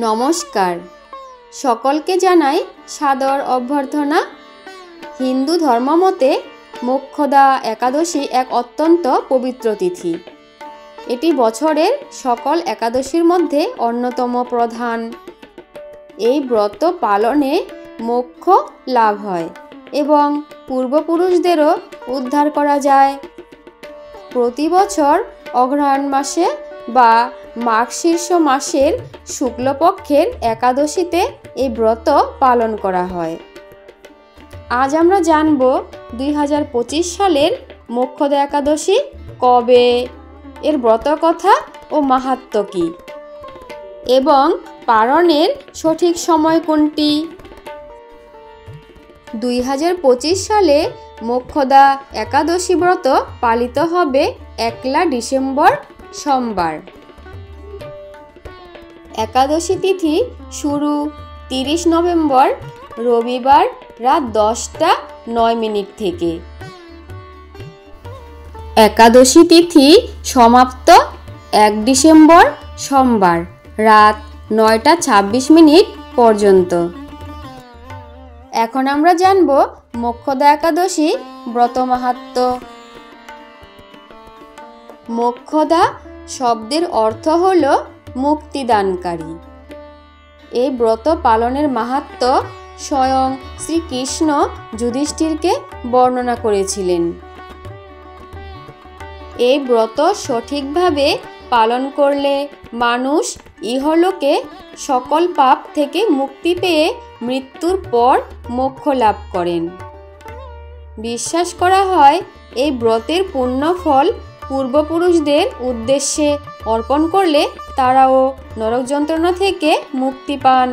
নমস্কার, সকলকে জানাই সাদর অভ্যর্থনা। হিন্দু ধর্মমতে মোক্ষদা একাদশী এক অত্যন্ত পবিত্র তিথি। এটি বছরের সকল একাদশীর মধ্যে অন্যতম প্রধান। এই ব্রত পালনে মোক্ষ লাভ হয় এবং পূর্বপুরুষদেরও উদ্ধার করা যায়। প্রতি বছর অঘ্রাণ মাসে বা মার্গশীর্ষ মাসের শুক্লপক্ষের একাদশীতে এই ব্রত পালন করা হয়। আজ আমরা জানব 2025 সালের মোক্ষদা একাদশী কবে, এর ব্রত কথা ও মাহাত্ম্য কী এবং পালনের সঠিক সময় কোনটি। 2025 সালে মোক্ষদা একাদশী ব্রত পালিত হবে 1 ডিসেম্বর সোমবার। একাদশী তিথি শুরু 30 নভেম্বর রবিবার রাত 10:09 থেকে। একাদশী তিথি সমাপ্ত 1 ডিসেম্বর সোমবার রাত 9:26 পর্যন্ত। এখন আমরা জানব মোক্ষদা একাদশী ব্রত মাহাত্ম্য। মোক্ষদা শব্দের অর্থ হল মুক্তিদানকারী। এই ব্রত পালনের মাহাত্ম্য স্বয়ং শ্রীকৃষ্ণ যুধিষ্ঠিরকে বর্ণনা করেছিলেন। এই ব্রত সঠিকভাবে পালন করলে মানুষ ইহলোকে সকল পাপ থেকে মুক্তি পেয়ে মৃত্যুর পর মোক্ষ লাভ করেন। বিশ্বাস করা হয় এই ব্রতের পুণ্যফল পূর্বপুরুষদের উদ্দেশ্যে অর্পণ করলে তারাও নরক যন্ত্রণা থেকে মুক্তি পান।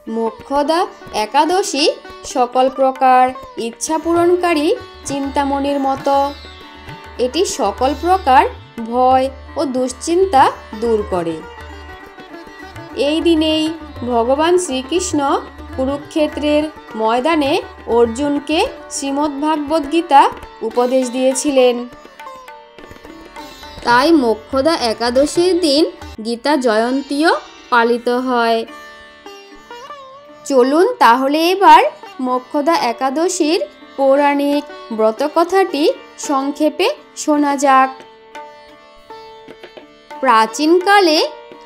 মোক্ষদা একাদশী সকল প্রকার ইচ্ছা পূরণকারী চিন্তামণির মতো। এটি সকল প্রকার ভয় ও দুশ্চিন্তা দূর করে। এই দিনেই ভগবান শ্রীকৃষ্ণ কুরুক্ষেত্রের ময়দানে অর্জুনকে শ্রীমদ্ভাগবদ্গীতা উপদেশ দিয়েছিলেন। তাই মোক্ষদা একাদশীর দিন গীতা জয়ন্তীও পালিত হয়। চলুন তাহলে এবার মোক্ষদা একাদশীর পৌরাণিক ব্রতকথাটি সংক্ষেপে শোনা যাক। প্রাচীনকালে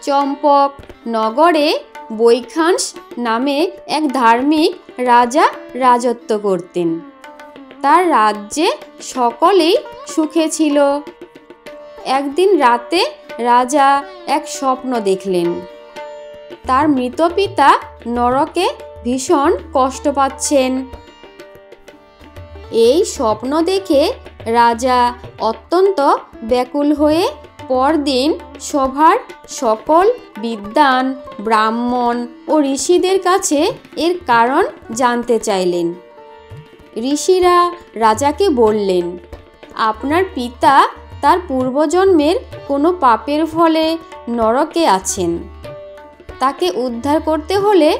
চম্পক নগরে বৈখানস নামে এক ধার্মিক রাজা রাজত্ব করতেন। তার রাজ্যে সকলেই সুখে ছিল। একদিন রাতে রাজা এক স্বপ্ন দেখলেন। তার মৃত পিতা নরকে ভীষণ কষ্ট পাচ্ছেন। এই স্বপ্ন দেখে রাজা অত্যন্ত ব্যাকুল হয়ে পরদিন সভার সকল বিদ্বান ব্রাহ্মণ ও ঋষিদের কাছে এর কারণ জানতে চাইলেন। ঋষিরা রাজাকে বললেন, আপনার পিতা তার পূর্বজন্মের কোনো পাপের ফলে নরকে আছেন। তাকে উদ্ধার করতে হলে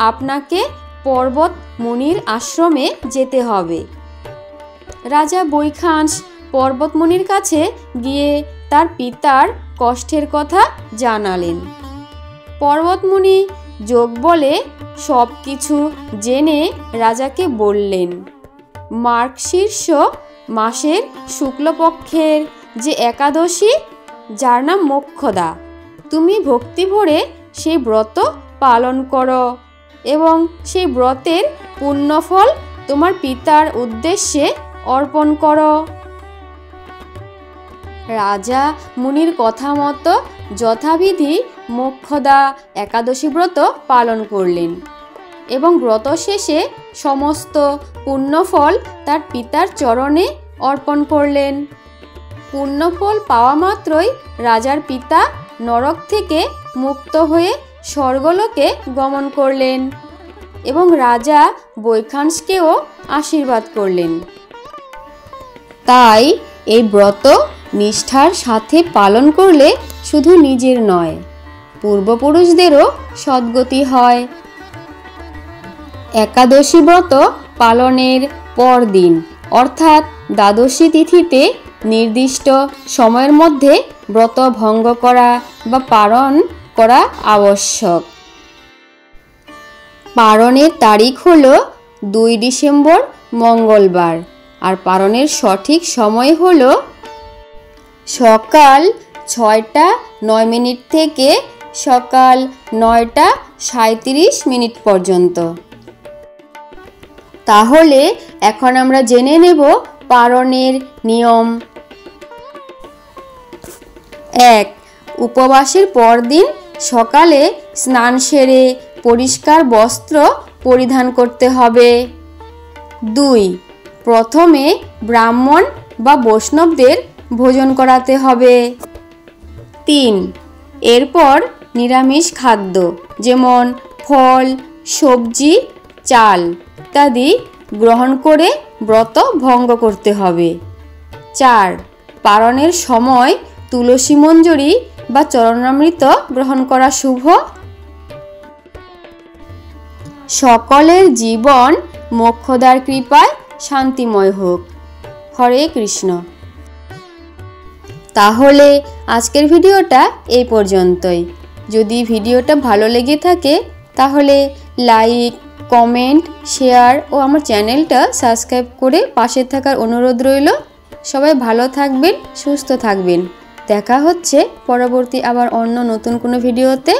আপনাকে পর্বত মুনির আশ্রমে যেতে হবে। রাজা বৈখানস পর্বতমুনির কাছে গিয়ে তার পিতার কষ্টের কথা জানালেন। পর্বতমুনি যোগ বলে সব কিছু জেনে রাজাকে বললেন, মার্গশীর্ষ মাসের শুক্লপক্ষের যে একাদশী, যার নাম মোক্ষদা, তুমি ভক্তি ভরে সেই ব্রত পালন করো এবং সেই ব্রতের পুণ্যফল তোমার পিতার উদ্দেশ্যে অর্পণ করো। রাজা মুনির কথা মতো যথাবিধি মোক্ষদা একাদশী ব্রত পালন করলেন এবং ব্রত শেষে সমস্ত পুণ্যফল তার পিতার চরণে অর্পণ করলেন। পুণ্যফল পাওয়া মাত্রই রাজার পিতা নরক থেকে মুক্ত হয়ে স্বর্গলোকে গমন করলেন এবং রাজা বৈখানসকেও আশীর্বাদ করলেন। তাই এই ব্রত নিষ্ঠার সাথে পালন করলে শুধু নিজের নয়, পূর্বপুরুষদেরও সদ্গতি হয়। একাদশী ব্রত পালনের পরদিন অর্থাৎ দ্বাদশী তিথিতে নির্দিষ্ট সময়ের মধ্যে ব্রত ভঙ্গ করা বা পালন করা আবশ্যক। পারণের তারিখ হলো 2 ডিসেম্বর মঙ্গলবার, আর পারণের সঠিক সময় হলো সকাল 6টা 9 মিনিট থেকে সকাল 9টা 37 মিনিট পর্যন্ত। তাহলে এখন আমরা জেনে নেব পারণের নিয়ম। 1. উপবাসের পরদিন সকালে স্নান সেরে পরিষ্কার বস্ত্র পরিধান করতে হবে। 2. প্রথমে ব্রাহ্মণ বা বৈষ্ণবদের ভোজন করাতে হবে। 3. এরপর নিরামিষ খাদ্য যেমন ফল, সবজি, চাল ইত্যাদি গ্রহণ করে ব্রত ভঙ্গ করতে হবে। 4. পারণের সময় তুলসী মঞ্জরি বা চরণামৃত গ্রহণ করা শুভ। সকলের জীবন মোক্ষদার কৃপায় শান্তিময় হোক। হরে কৃষ্ণ। তাহলে আজকের ভিডিওটা এই পর্যন্তই। যদি ভিডিওটা ভালো লেগে থাকে তাহলে লাইক, কমেন্ট, শেয়ার ও আমার চ্যানেলটা সাবস্ক্রাইব করে পাশে থাকার অনুরোধ রইল। সবাই ভালো থাকবেন, সুস্থ থাকবেন। দেখা হচ্ছে পরবর্তী আবার অন্য নতুন কোনো ভিডিওতে।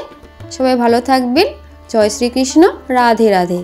সবাই ভালো থাকবেন। জয় শ্রীকৃষ্ণ। রাধে রাধে।